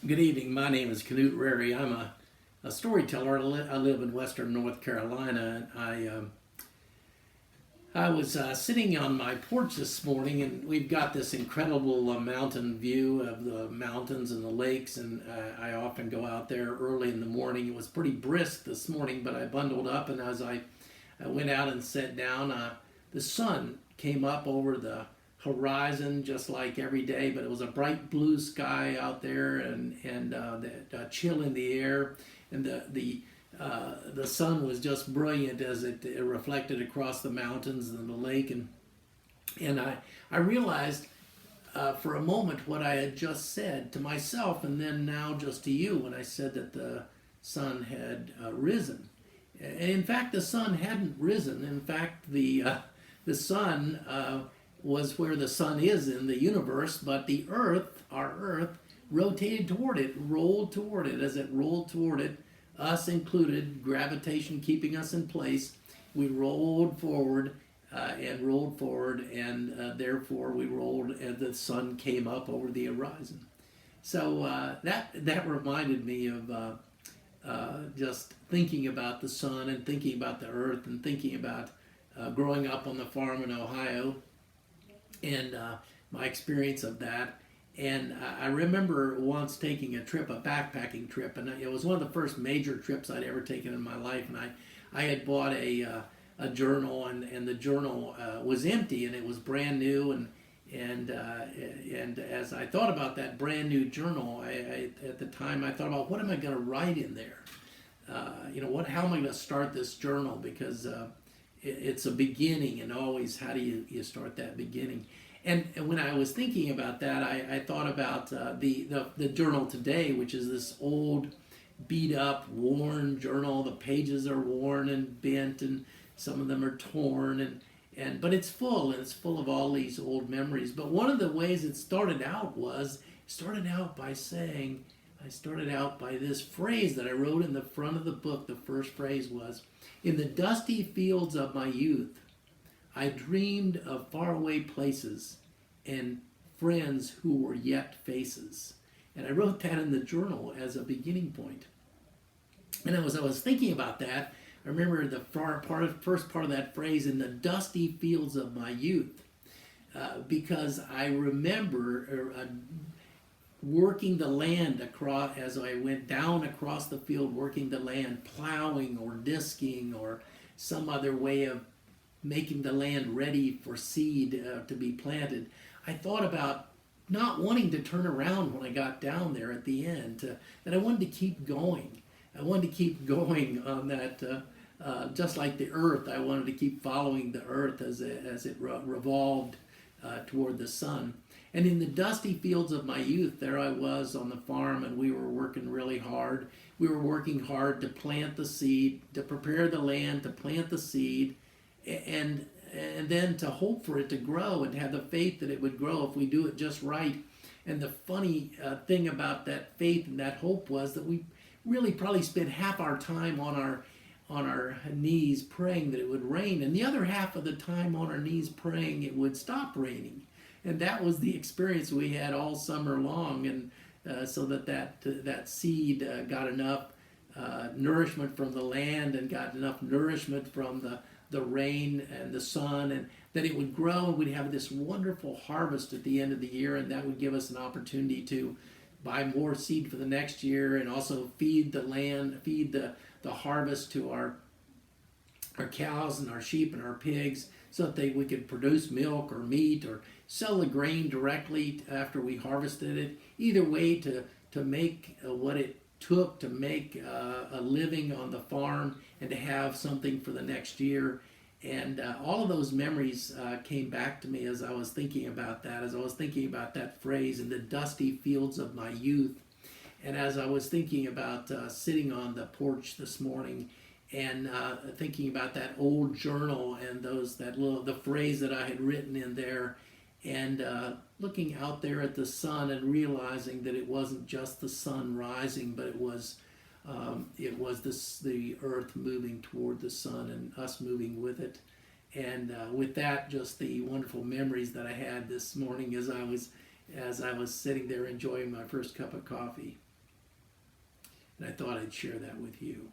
Good evening. My name is Knut Rary. I'm a storyteller. I live in Western North Carolina. I was sitting on my porch this morning, and we've got this incredible mountain view of the mountains and the lakes. And I often go out there early in the morning. It was pretty brisk this morning, but I bundled up, and as I went out and sat down, the sun came up over the horizon just like every day, but it was a bright blue sky out there, and the chill in the air, and the sun was just brilliant as it reflected across the mountains and the lake, and I realized for a moment what I had just said to myself, and then now just to you when I said that the sun had risen. And in fact, the sun hadn't risen. In fact, the sun was where the sun is in the universe, but the Earth, our Earth, rotated toward it, rolled toward it. As it rolled toward it, us included, gravitation keeping us in place, we rolled forward and rolled forward, and therefore we rolled, and the sun came up over the horizon. So that reminded me of just thinking about the sun and thinking about the earth and thinking about growing up on the farm in Ohio and my experience of that. And I remember once taking a trip, a backpacking trip, and it was one of the first major trips I'd ever taken in my life. And I had bought a journal, and the journal was empty, and it was brand new. And as I thought about that brand new journal, at the time I thought about what am I going to write in there? How am I going to start this journal? Because it's a beginning, and always how do you start that beginning? And when I was thinking about that, I thought about the journal today, which is this old, beat up, worn journal. The pages are worn and bent, and some of them are torn, but it's full, and it's full of all these old memories. But one of the ways it started out I started out by this phrase that I wrote in the front of the book. The first phrase was, "In the dusty fields of my youth, I dreamed of faraway places and friends who were yet faces." And I wrote that in the journal as a beginning point. And as I was thinking about that, I remember the first part of that phrase, "in the dusty fields of my youth," because I remember working the land across as I went down across the field, working the land, plowing or disking or some other way of making the land ready for seed to be planted. I thought about not wanting to turn around when I got down there at the end, that I wanted to keep going. I wanted to keep going on that, just like the earth. I wanted to keep following the earth as it revolved toward the sun. And in the dusty fields of my youth, there I was on the farm, and we were working really hard. We were working hard to plant the seed, to prepare the land, to plant the seed, and then to hope for it to grow and to have the faith that it would grow if we do it just right. And the funny thing about that faith and that hope was that we really probably spent half our time on our knees praying that it would rain, and the other half of the time on our knees praying it would stop raining. And that was the experience we had all summer long, and so that seed got enough nourishment from the land and got enough nourishment from the rain and the sun, and that it would grow, and we'd have this wonderful harvest at the end of the year, and that would give us an opportunity to buy more seed for the next year, and also feed the land, feed the harvest to our cows and our sheep and our pigs, so that we could produce milk or meat or sell the grain directly after we harvested it. Either way, to make what it took to make a living on the farm and to have something for the next year. And all of those memories came back to me as I was thinking about that, as I was thinking about that phrase, "in the dusty fields of my youth." And as I was thinking about sitting on the porch this morning and thinking about that old journal and the phrase that I had written in there, and looking out there at the sun and realizing that it wasn't just the sun rising, but it was the earth moving toward the sun and us moving with it. And with that, just the wonderful memories that I had this morning as I was sitting there enjoying my first cup of coffee. And I thought I'd share that with you.